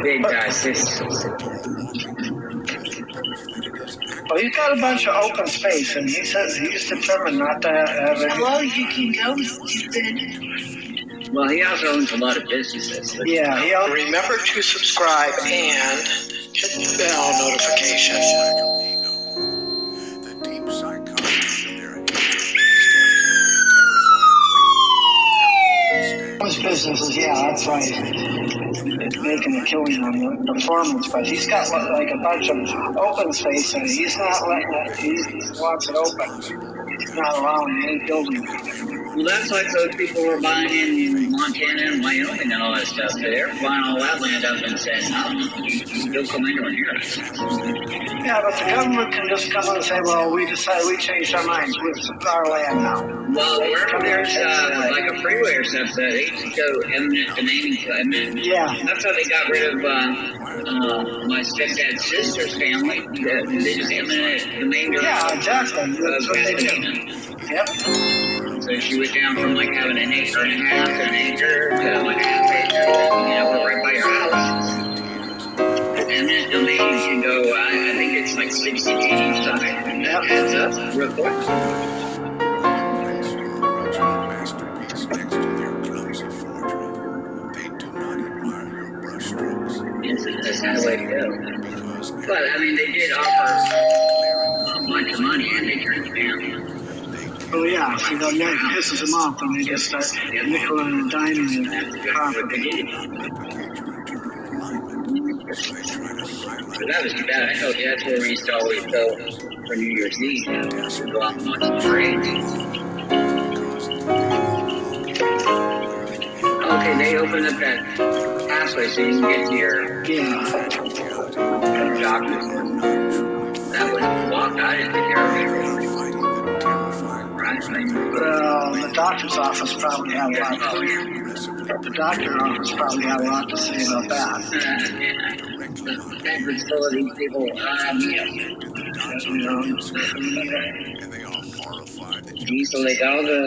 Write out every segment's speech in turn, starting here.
big systems. Well, he's got a bunch of open space, and he says he's determined not to have any. Hello, you can go, stupid. Well, he also owns a lot of businesses. Yeah, remember to subscribe and hit the bell notification. The deep psychology of their His businesses, yeah, that's right. Making a killing on the performance, but he's got like a bunch of open space, and he's not letting it. He wants it open. He's not allowing any building. Well, that's like those people who are buying in Montana and Wyoming and all that stuff. They're buying all that land up and saying, no, you'll come anywhere near us. Yeah, but the government can just come and say, well, we decided we changed our minds. It's our land now. Well, wherever there's like a freeway or something, they used to go eminent domain to eminent. Yeah. That's how they got rid of my stepdad's sister's family. They just eminent domain. Yeah, exactly. That's what they do. Yep. So she went down from like having an acre and a half to an acre to like a half acre, we're right by your house. And then domain can go, I think it's like 60 feet each side, and that adds up real quick. masterpiece next to their clumsy forgery. They do not admire your brushstrokes. That's kind of the way to go. But, I mean, they did offer a bunch of money and they turned it down. Oh yeah, so that pisses them off and they just start nickel and diming the property. So that was too bad. I know that's where we used to always go for New Year's Eve. We'd go out and watch the parade. Okay, they opened up that pathway so you can get to your doctor. That was blocked. I didn't take care of it. Well, the doctor's office probably had a lot. The doctor's office probably had a lot to say about that. That facility people, diesel, they got all the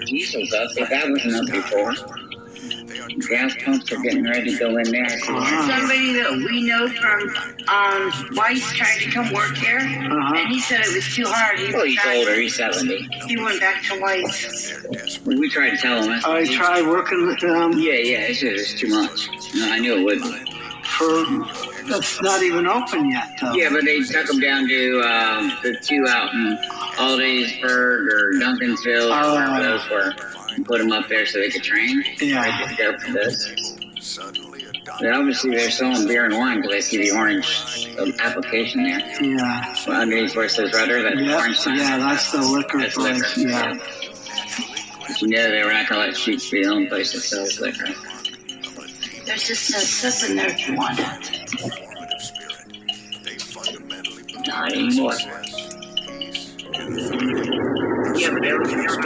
diesels up, but that wasn't up before. Gas pumps are getting ready to go in there. Somebody that we know from Weiss tried to come work here, and he said it was too hard. He's older, he's 70. He went back to Weiss. We tried to tell him. I tried working with them. Yeah, it's just too much. No, I knew it would be. That's not even open yet, though. Yeah, but they took them down to the two out in Aldiesburg or Duncansville or wherever those were. And put them up there so they could train. Yeah. Right there for this. But obviously they're selling beer and wine because I see the orange application there. Yeah. Well, underneath where it says Rudder, that orange sign. Yeah, that's the liquor place. Liquor. Yeah. But you know they were not going to let Sheets be the only place that sells liquor. There's just stuff in there if you want it. Not anymore. Yeah, but everything else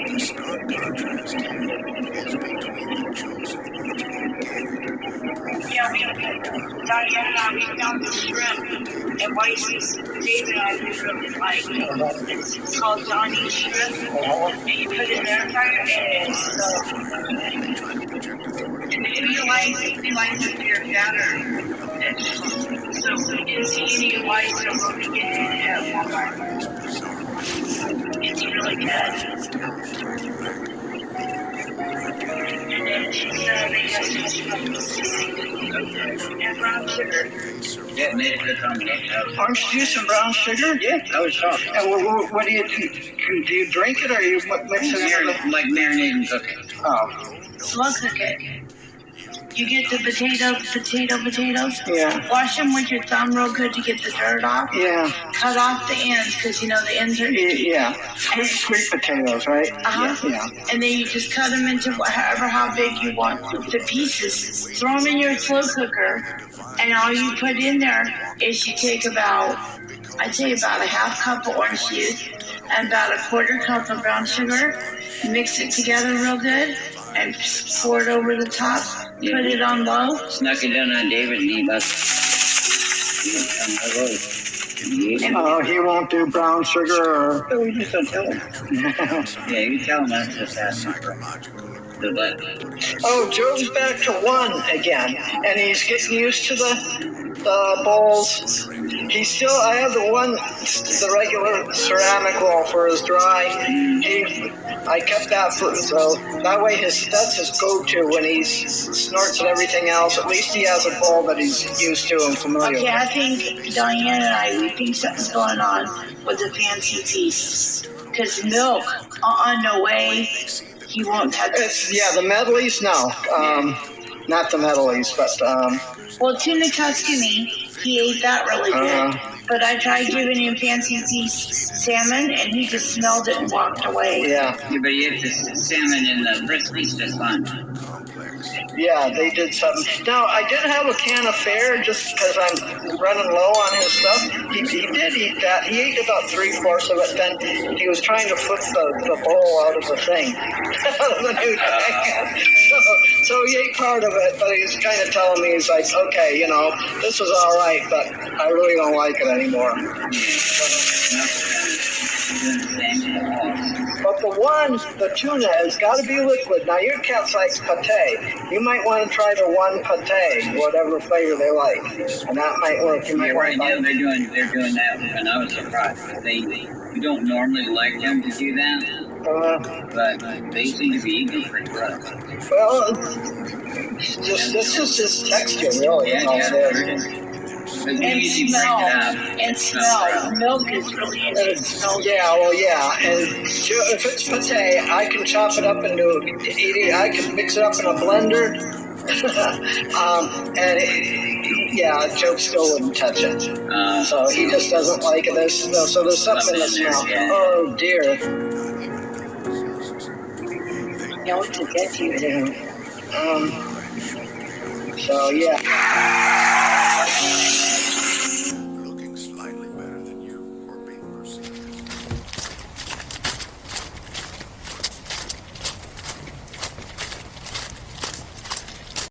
The stark contrast here is between the chosen one's organic. Yeah, Diana, we found the shrimp and Weiss's David and I really like. It's called Johnny's Shrimp. And you put it in the air fryer and it's so and if you like your batter. So we didn't see any Weiss or what we get at Walmart. It's really good. And then she said they have and brown sugar. Yeah, made a good combination. Orange juice and brown sugar? Yeah, that was tough. And what do you do? Do you drink it or you mix it in? Like marinade and cook it. Oh. Slow cook it. You get the potatoes. Yeah. Wash them with your thumb real good to get the dirt off. Yeah. Cut off the ends because you know the ends are. Yeah. Sweet potatoes, right? Yeah. And then you just cut them into how big you want the pieces. Throw them in your slow cooker, and all you put in there is you take I'd say about a half cup of orange juice and about a quarter cup of brown sugar, mix it together real good, and pour it over the top. Put it on low. Snuck it in on David and he must. Oh, he won't do brown sugar or. Oh, we just don't tell him. Yeah, you tell him that's just asking for the butt. Oh, Joe's back to 1 again, and he's getting used to the bowls. He's still, I have the regular ceramic bowl for his dry. I kept that so that way that's his go-to when he snorts and everything else. At least he has a bowl that he's used to and familiar with. Okay, I think Diane and we think something's going on with the fancy feast. Because milk, no way, he won't touch it. Yeah, the medleys, no. Not the medleys, but... well, tuna Tuscany, he ate that really good. But I tried giving him fancy feast salmon, and he just smelled it and walked away. Yeah. But he ate the salmon in the briskets just fine. Yeah, they did something. Now, I did have a can of Fare just because I'm running low on his stuff. He did eat that. He ate about 3/4 of it. Then he was trying to flip the bowl out of the thing, out of the new thing. So he ate part of it, but he was kind of telling me, he's like, okay, this was all right, but I really don't like it anymore. But the tuna has got to be liquid. Now, your cats like pate. You might want to try the 1 pate, whatever flavor they like, and that might work. You might right now they're doing that, and I was surprised. We don't normally like them to do that, but they seem to be eating pretty rough. Well, this is just texture, really. Yeah. And smell. Milk is really interesting. Yeah, well, yeah. And if it's pate, I can chop it up into I can mix it up in a blender. Joe still wouldn't touch it. So he just doesn't like it. So there's something in the smell. Yeah. Oh, dear. What to get you? So, yeah.